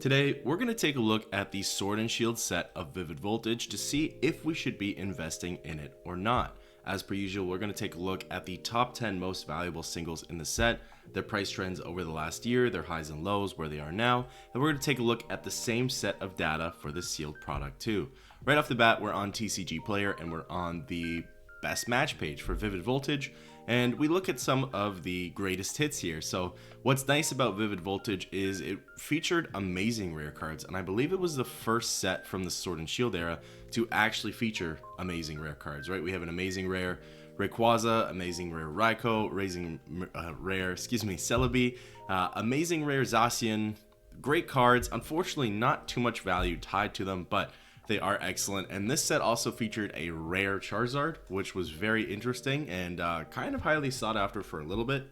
Today, we're going to take a look at the Sword and Shield set of Vivid Voltage to see if we should be investing in it or not. As per usual, we're going to take a look at the top 10 most valuable singles in the set, their price trends over the last year, their highs and lows, where they are now, and we're going to take a look at the same set of data for the sealed product too. Right off the bat, we're on TCG Player and we're on the best match page for Vivid Voltage, and we look at some of the greatest hits here. So what's nice about Vivid Voltage is it featured amazing rare cards, and I believe it was the first set from the Sword and Shield era to actually feature amazing rare cards, right? We have an amazing rare Rayquaza, amazing rare Raikou, rare Celebi, amazing rare Zacian. Great cards, unfortunately not too much value tied to them, but they are excellent. And this set also featured a rare Charizard, which was very interesting and kind of highly sought after for a little bit.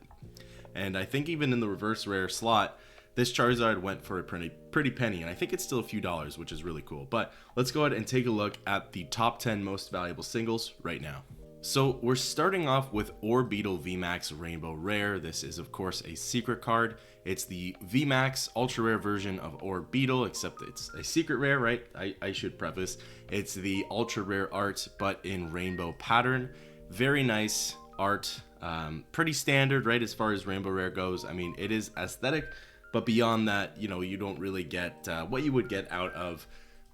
And I think even in the reverse rare slot, this Charizard went for a pretty penny, and I think it's still a few dollars, which is really cool. But let's go ahead and take a look at the top 10 most valuable singles right now. So we're starting off with Beetle VMax Rainbow Rare. This is of course a secret card. It's the VMax ultra rare version of Beetle, except it's a secret rare, right? I should preface. It's the ultra rare art, but in rainbow pattern. Very nice art. Pretty standard, right, as far as rainbow rare goes. I mean, it is aesthetic, but beyond that, you know, you don't really get what you would get out of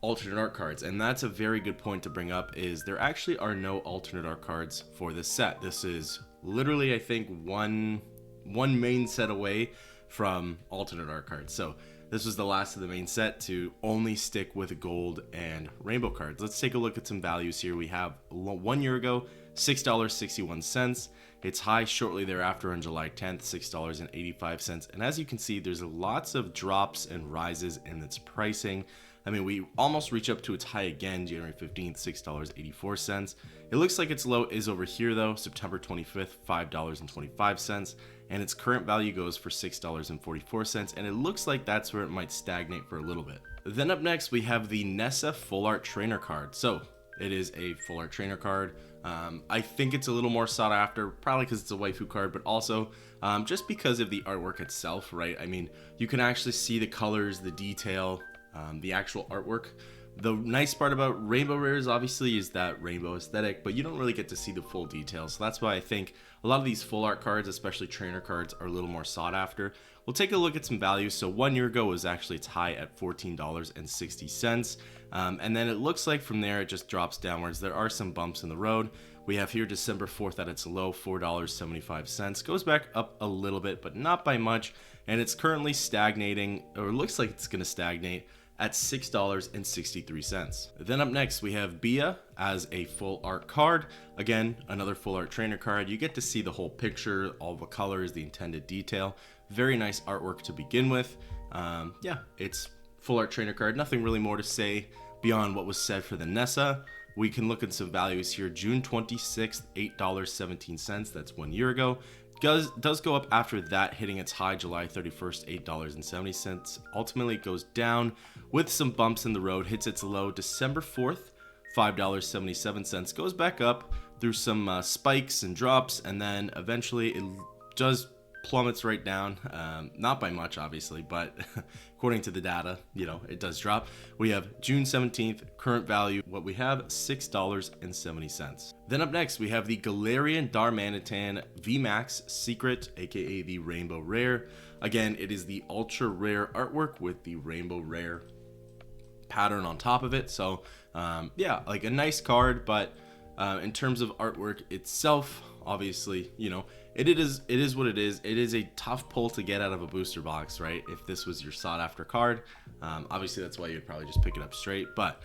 alternate art cards. And that's a very good point to bring up, is there actually are no alternate art cards for this set. This is literally, I think, one main set away from alternate art cards. So this was the last of the main set to only stick with gold and rainbow cards. Let's take a look at some values here. We have 1 year ago, $6.61. Its high shortly thereafter on July 10th, $6.85. And as you can see, there's lots of drops and rises in its pricing. I mean, we almost reach up to its high again, January 15th, $6.84. It looks like its low is over here though, September 25th, $5.25. And its current value goes for $6.44. And it looks like that's where it might stagnate for a little bit. Then up next, we have the Nessa Full Art Trainer card. So it is a Full Art Trainer card. I think it's a little more sought after, probably because it's a waifu card, but also just because of the artwork itself, right? I mean, you can actually see the colors, the detail, the actual artwork. The nice part about rainbow rares obviously is that rainbow aesthetic, but you don't really get to see the full details. So that's why I think a lot of these full art cards, especially trainer cards, are a little more sought after. We'll take a look at some values. So 1 year ago was actually its high at $14.60. And then it looks like from there it just drops downwards. There are some bumps in the road. We have here December 4th at its low, $4.75. Goes back up a little bit, but not by much. And it's currently stagnating, or it looks like it's going to stagnate at $6.63. Then up next, we have Bea as a full art card. Again, another full art trainer card. You get to see the whole picture, all the colors, the intended detail. Very nice artwork to begin with. Yeah, it's full art trainer card. Nothing really more to say beyond what was said for the Nessa. We can look at some values here. June 26th, $8.17. That's 1 year ago. Does go up after that, hitting its high July 31st, $8.70. Ultimately, it goes down with some bumps in the road, hits its low December 4th, $5.77. Goes back up through some spikes and drops, and then eventually it does plummets right down, not by much obviously, but according to the data, you know, it does drop. We have June 17th, current value, what we have, $6.70. Then up next, we have the Gallerian Darmanitan VMax Secret, aka the Rainbow Rare. Again, it is the ultra rare artwork with the Rainbow Rare pattern on top of it. So yeah, like a nice card, but in terms of artwork itself, obviously, you know, it is what it is. It is a tough pull to get out of a booster box, right? If this was your sought after card, obviously that's why you'd probably just pick it up straight. But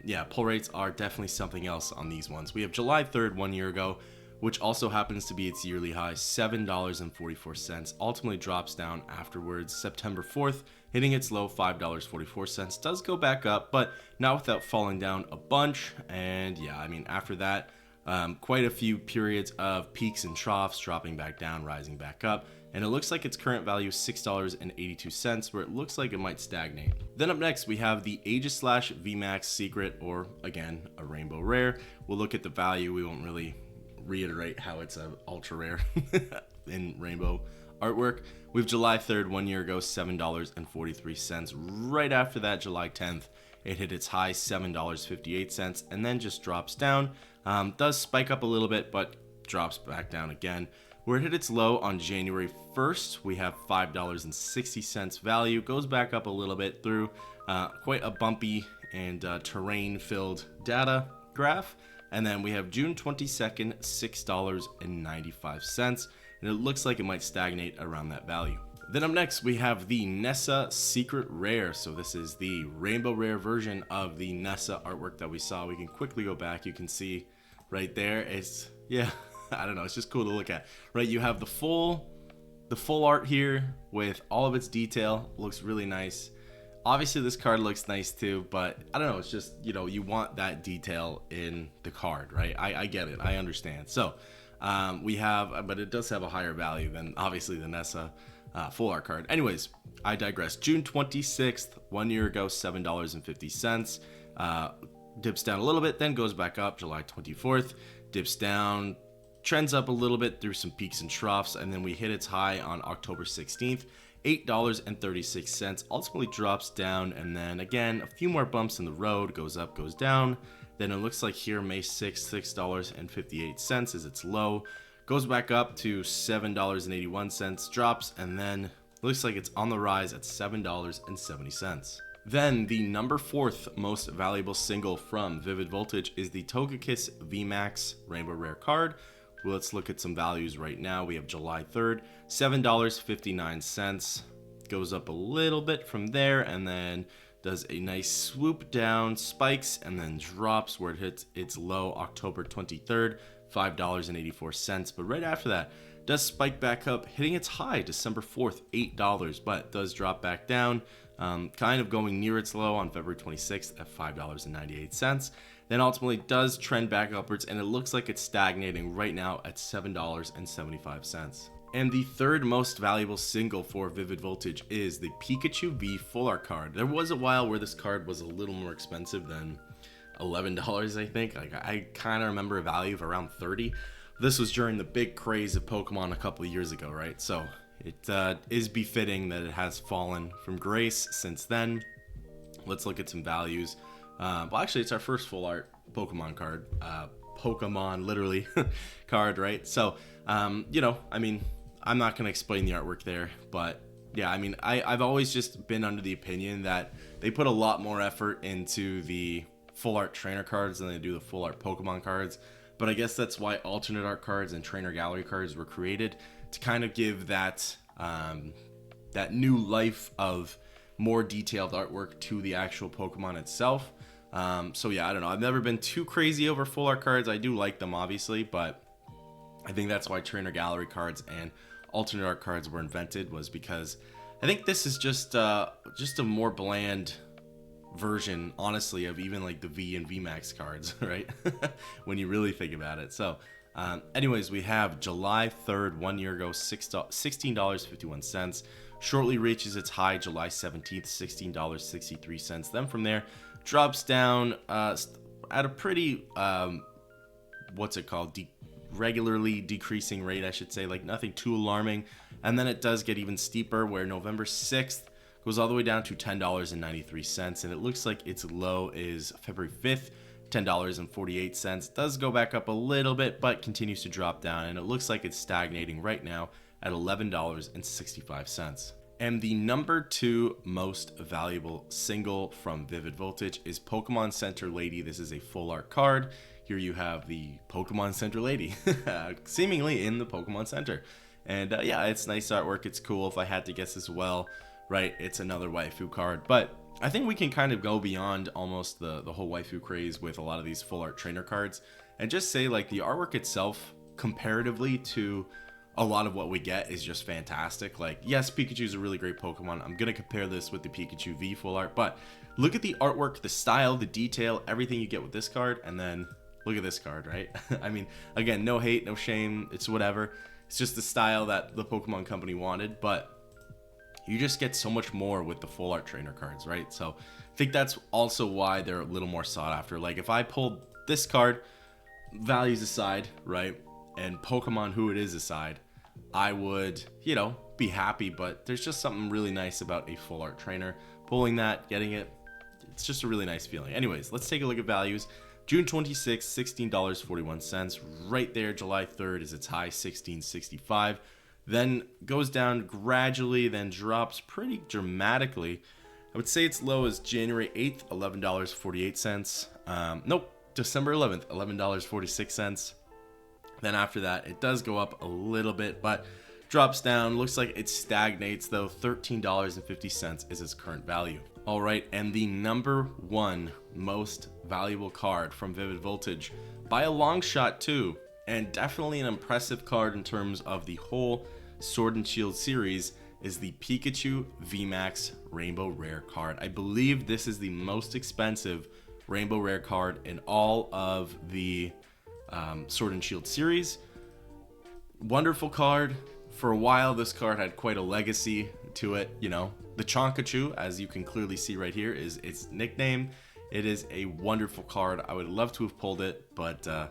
yeah, pull rates are definitely something else on these ones. We have July 3rd, 1 year ago, which also happens to be its yearly high, $7.44. Ultimately drops down afterwards. September 4th, hitting its low, $5.44. Does go back up, but not without falling down a bunch. And yeah, I mean, after that, quite a few periods of peaks and troughs, dropping back down, rising back up. And it looks like its current value is $6.82, where it looks like it might stagnate. Then up next, we have the Agis VMax Secret, or again, a rainbow rare. We'll look at the value. We won't really reiterate how it's a ultra rare in rainbow artwork. We have July 3rd, 1 year ago, $7.43. Right after that, July 10th, it hit its high, $7.58, and then just drops down. Does spike up a little bit, but drops back down again. Where it hit its low on January 1st, we have $5.60 value. Goes back up a little bit through quite a bumpy and terrain-filled data graph. And then we have June 22nd, $6.95. And it looks like it might stagnate around that value. Then up next, we have the Nessa Secret Rare. So this is the rainbow rare version of the Nessa artwork that we saw. We can quickly go back. You can see right there. It's, yeah, I don't know. It's just cool to look at, right? You have the full art here with all of its detail. Looks really nice. Obviously, this card looks nice too, but I don't know. It's just, you know, you want that detail in the card, right? I get it. I understand. So we have, but it does have a higher value than obviously the Nessa Full Art card. Anyways, I digress. June 26th, 1 year ago, $7.50. Dips down a little bit, then goes back up. July 24th, dips down, trends up a little bit through some peaks and troughs, and then we hit its high on October 16th, $8.36. Ultimately drops down, and then again, a few more bumps in the road, goes up, goes down. Then it looks like here, May 6th, $6.58 is its low. Goes back up to $7.81, drops, and then looks like it's on the rise at $7.70. Then the number 4th most valuable single from Vivid Voltage is the Togekiss VMax Rainbow Rare card. Well, let's look at some values right now. We have July 3rd, $7.59. Goes up a little bit from there and then does a nice swoop down, spikes, and then drops where it hits its low October 23rd, $5.84. But right after that, does spike back up, hitting its high December 4th, $8, but does drop back down, kind of going near its low on February 26th at $5.98. Then ultimately does trend back upwards, and it looks like it's stagnating right now at $7.75. And the third most valuable single for Vivid Voltage is the Pikachu V Full Art card. There was a while where this card was a little more expensive than $11, I think. Like, I kind of remember a value of around $30. This was during the big craze of Pokemon a couple of years ago, right? So it is befitting that it has fallen from grace since then. Let's look at some values. Well, actually, it's our first full art Pokemon card. Pokemon, literally, card, right? So, you know, I mean, I'm not going to explain the artwork there, but yeah, I mean, I've always just been under the opinion that they put a lot more effort into the full art trainer cards than they do the full art Pokemon cards. But I guess that's why alternate art cards and trainer gallery cards were created, to kind of give that that new life of more detailed artwork to the actual Pokemon itself. So yeah, I don't know. I've never been too crazy over full art cards. I do like them, obviously, but I think that's why trainer gallery cards and alternate art cards were invented, was because I think this is just a more bland version, honestly, of even like the V and VMax cards, right? When you really think about it. So anyways, we have July 3rd, 1 year ago, $16.51. Shortly reaches its high July 17th, $16.63. Then from there, drops down at a pretty, what's it called? Regularly decreasing rate, I should say, like nothing too alarming. And then it does get even steeper, where November 6th goes all the way down to $10.93. And it looks like its low is February 5th, $10.48. Does go back up a little bit, but continues to drop down. And it looks like it's stagnating right now at $11.65. And the number 2 most valuable single from Vivid Voltage is Pokemon Center Lady. This is a full art card. Here you have the Pokemon Center Lady, seemingly in the Pokemon Center. And yeah, it's nice artwork. It's cool. If I had to guess as well, right, it's another waifu card. But I think we can kind of go beyond almost the whole waifu craze with a lot of these full art trainer cards, and just say like the artwork itself, comparatively to a lot of what we get, is just fantastic. Like, yes, Pikachu is a really great Pokemon. I'm gonna compare this with the Pikachu V Full Art, but look at the artwork, the style, the detail, everything you get with this card, and then look at this card, right? I mean, again, no hate, no shame, it's whatever. It's just the style that the Pokemon company wanted, but you just get so much more with the full art trainer cards, right? So I think that's also why they're a little more sought after. Like, if I pulled this card, values aside, right, and Pokemon who it is aside, I would, you know, be happy, but there's just something really nice about a full art trainer. Pulling that, getting it, it's just a really nice feeling. Anyways, let's take a look at values. June 26th, $16.41. Right there, July 3rd is its high, $16.65. Then goes down gradually, then drops pretty dramatically. I would say its low is January 8th, $11.48. Nope, December 11th, $11.46. Then after that, it does go up a little bit, but drops down. Looks like it stagnates though. $13.50 is its current value. All right, and the number one most valuable card from Vivid Voltage, by a long shot too, and definitely an impressive card in terms of the whole Sword and Shield series, is the Pikachu Vmax Rainbow Rare card. I believe this is the most expensive Rainbow Rare card in all of the Sword and Shield series. Wonderful card. For a while, this card had quite a legacy to it. You know, the Chonkachu, as you can clearly see right here, is its nickname. It is a wonderful card. I would love to have pulled it, but I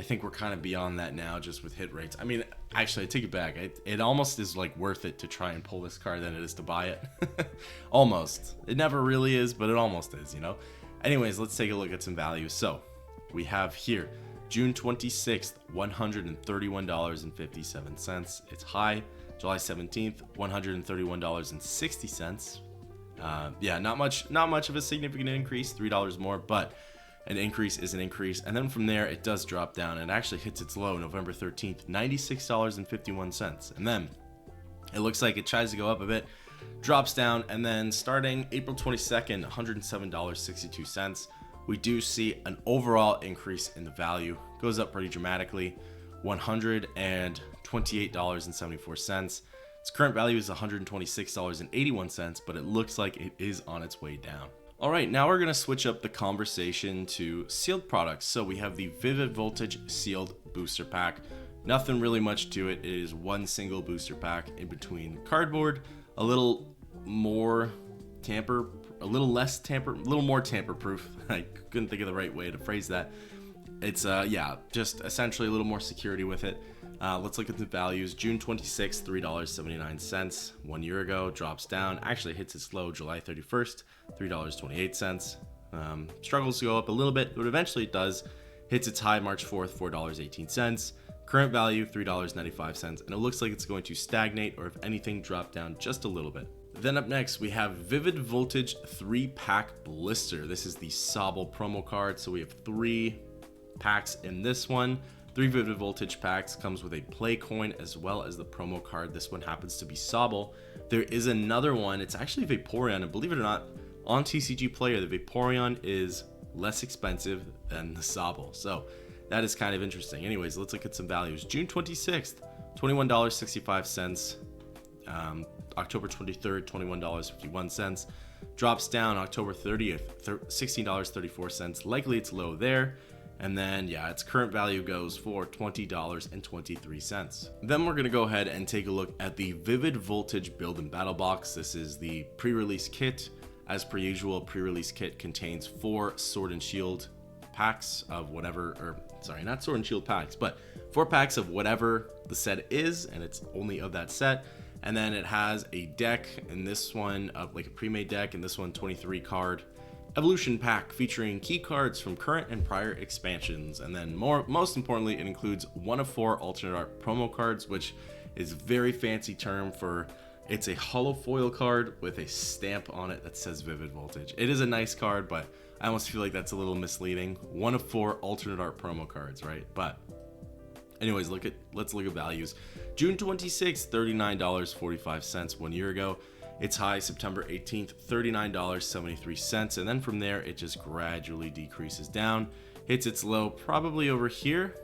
think we're kind of beyond that now, just with hit rates. I mean, actually, I take it back. It almost is like worth it to try and pull this card than it is to buy it. Almost. It never really is, but it almost is, you know? Anyways, let's take a look at some values. So we have here June 26th, $131.57. It's high. July 17th, $131.60. Yeah, not much of a significant increase, $3 more, but an increase is an increase. And then from there, it does drop down and actually hits its low November 13th, $96.51. And then it looks like it tries to go up a bit, drops down, and then starting April 22nd, $107.62. We do see an overall increase in the value. Goes up pretty dramatically, $128.74. Its current value is $126.81, but it looks like it is on its way down. All right, now we're gonna switch up the conversation to sealed products. So we have the Vivid Voltage Sealed Booster Pack. Nothing really much to it. It is one single booster pack in between cardboard, a little more less tamper-proof. I couldn't think of the right way to phrase that. It's yeah, just essentially a little more security with it. Let's look at the values. June 26th, $3.79. 1 year ago, drops down, actually hits its low July 31st, $3.28. Struggles to go up a little bit, but eventually it does. Hits its high March 4th, $4.18. Current value, $3.95, and it looks like it's going to stagnate, or if anything, drop down just a little bit. Then up next, we have Vivid Voltage 3-Pack Blister. This is the Sable promo card, so we have 3 packs in this one. 3 Vivid Voltage packs, comes with a play coin as well as the promo card. This one happens to be Sable. There is another one, it's actually Vaporeon, and believe it or not, on TCG Player, the Vaporeon is less expensive than the Sable. So that is kind of interesting. Anyways, let's look at some values. June 26th, $21.65. October 23rd, $21.51. Drops down October 30th, $16.34. Likely it's low there. And then, yeah, its current value goes for $20.23. Then we're going to go ahead and take a look at the Vivid Voltage Build and Battle Box. This is the pre-release kit. As per usual, pre-release kit contains 4 Sword and Shield packs of whatever, or sorry, not Sword and Shield packs, but 4 packs of whatever the set is, and it's only of that set. And then it has a deck, in this one, like a pre-made deck, and this one 23 card evolution pack featuring key cards from current and prior expansions. And then most importantly, it includes 1 of 4 alternate art promo cards, which is a very fancy term for, it's a hollow foil card with a stamp on it that says Vivid Voltage. It is a nice card, but I almost feel like that's a little misleading. 1 of 4 alternate art promo cards, right? But anyways, let's look at values. June 26th, $39.45. 1 year ago. Its high September 18th, $39.73. And then from there, it just gradually decreases down. Hits its low probably over here.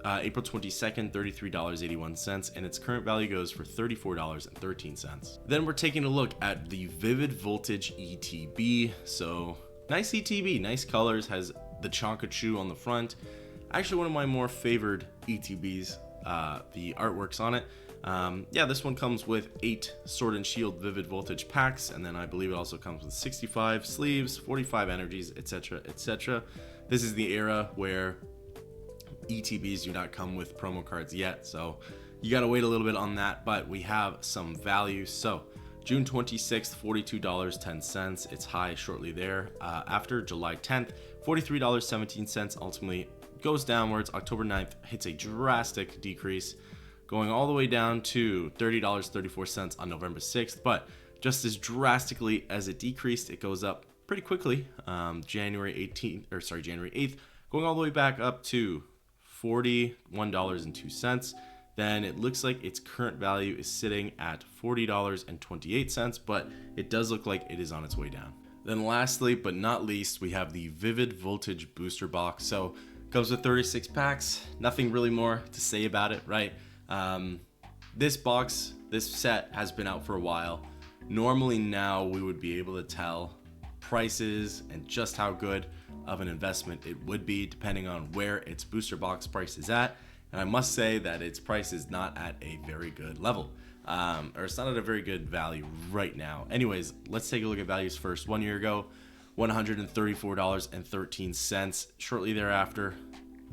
April 22nd, $33.81. And its current value goes for $34.13. Then we're taking a look at the Vivid Voltage ETB. So nice ETB, nice colors, has the Chonkachu on the front. Actually, one of my more favored ETBs, the artworks on it. Yeah, this one comes with 8 Sword and Shield Vivid Voltage packs, and then I believe it also comes with 65 sleeves, 45 energies, etc., etc. This is the era where ETBs do not come with promo cards yet, so you gotta wait a little bit on that, but we have some value. So June 26th, $42.10, its high shortly there. After July 10th, $43.17, ultimately goes downwards. October 9th hits a drastic decrease, going all the way down to $30.34 on November 6th, but just as drastically as it decreased, it goes up pretty quickly. January 8th, going all the way back up to $41.02. Then it looks like its current value is sitting at $40.28, but it does look like it is on its way down. Then lastly, but not least, we have the Vivid Voltage Booster Box. So it comes with 36 packs, nothing really more to say about it, right? This set has been out for a while. Normally now we would be able to tell prices and just how good of an investment it would be depending on where its booster box price is at. And I must say that its price is not at a very good level, or it's not at a very good value right now. Anyways, let's take a look at values first. 1 year ago, $134.13. Shortly thereafter,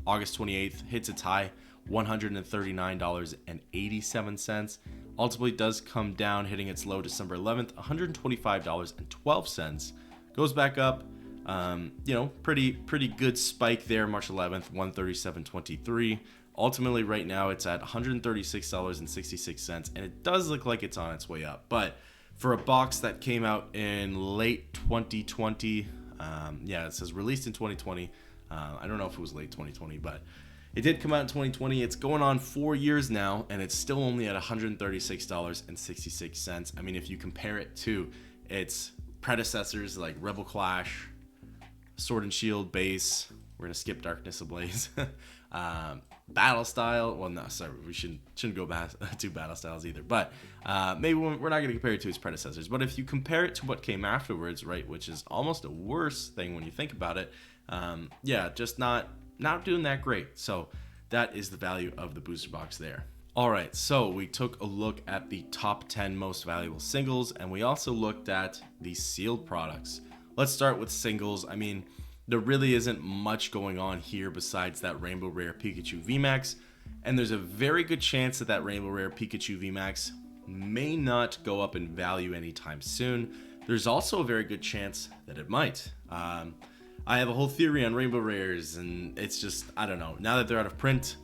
August 28th, hits its high, $139.87. Ultimately does come down, hitting its low December 11th, $125.12. Goes back up, pretty good spike there, March 11th, $137.23. Ultimately, right now, it's at $136.66, and it does look like it's on its way up. But for a box that came out in late 2020, it says released in 2020. I don't know if it was late 2020, but it did come out in 2020. It's going on 4 years now, and it's still only at $136.66. I mean, if you compare it to its predecessors like Rebel Clash, Sword and Shield base, we're gonna skip Darkness Ablaze. Battle style, well, no, sorry, we shouldn't go to battle styles either, but maybe we're not going to compare it to its predecessors. But if you compare it to what came afterwards, right, which is almost a worse thing when you think about it, just not doing that great. So that is the value of the booster box there. All right, so we took a look at the top 10 most valuable singles, and we also looked at the sealed products. Let's start with singles. I mean, there really isn't much going on here besides that Rainbow Rare Pikachu Vmax, and there's a very good chance that that Rainbow Rare Pikachu Vmax may not go up in value anytime soon. There's also a very good chance that it might. I have a whole theory on Rainbow Rares, and it's just, I don't know, now that they're out of print,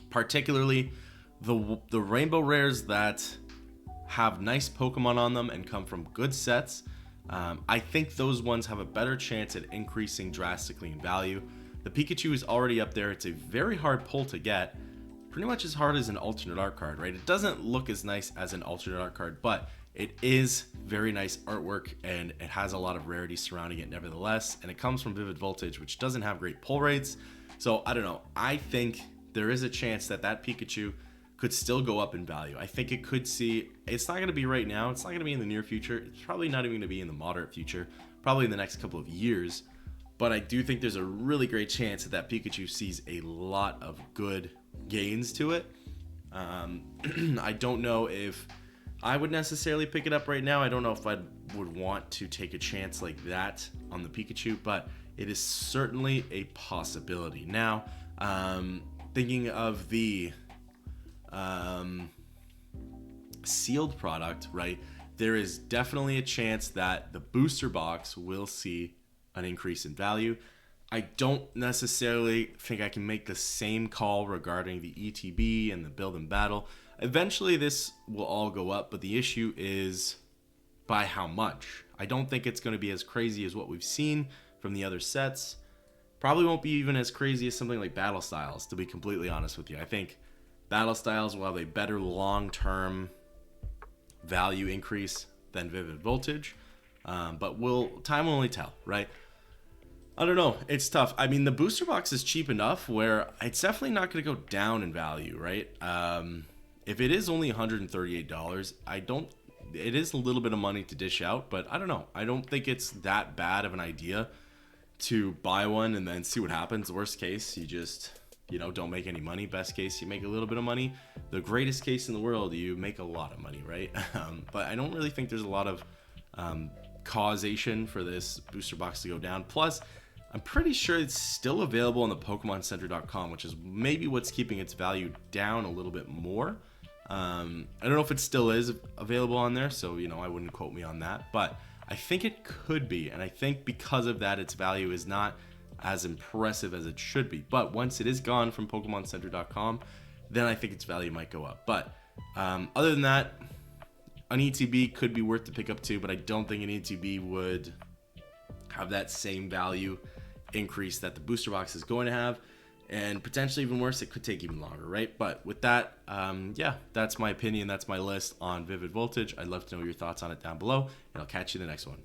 particularly the Rainbow Rares that have nice Pokemon on them and come from good sets, I think those ones have a better chance at increasing drastically in value. The Pikachu is already up there. It's a very hard pull to get, pretty much as hard as an alternate art card, right? It doesn't look as nice as an alternate art card, but it is very nice artwork, and it has a lot of rarity surrounding it nevertheless, and it comes from Vivid Voltage, which doesn't have great pull rates. So I don't know, I think there is a chance that that Pikachu could still go up in value. I think it could see, it's not going to be right now, it's not going to be in the near future, it's probably not even going to be in the moderate future, probably in the next couple of years, but I do think there's a really great chance that that Pikachu sees a lot of good gains to it. I don't know if I would necessarily pick it up right now. I don't know if I would want to take a chance like that on the Pikachu, but it is certainly a possibility. Now, thinking of the sealed product, right, there is definitely a chance that the booster box will see an increase in value. I don't necessarily think I can make the same call regarding the ETB and the build and battle. Eventually this will all go up, but the issue is by how much. I don't think it's going to be as crazy as what we've seen from the other sets. Probably won't be even as crazy as something like Battle Styles, to be completely honest with you. I think Battle Styles will have a better long-term value increase than Vivid Voltage, but time will only tell, right? I don't know. It's tough. I mean, the booster box is cheap enough where it's definitely not going to go down in value, right? If it is only $138, it is a little bit of money to dish out, but I don't know. I don't think it's that bad of an idea to buy one and then see what happens. Worst case, you just, don't make any money. Best case, you make a little bit of money. The greatest case in the world, you make a lot of money, right? But I don't really think there's a lot of causation for this booster box to go down. Plus, I'm pretty sure it's still available on the PokemonCenter.com, which is maybe what's keeping its value down a little bit more. I don't know if it still is available on there, so you know, I wouldn't quote me on that, but I think it could be, and I think because of that, its value is not as impressive as it should be. But once it is gone from PokemonCenter.com, then I think its value might go up. But other than that, an ETB could be worth to pick up too, but I don't think an ETB would have that same value increase that the booster box is going to have, and potentially even worse, it could take even longer, right? But with that, yeah, that's my opinion. That's my list on Vivid Voltage. I'd love to know your thoughts on it down below, and I'll catch you in the next one.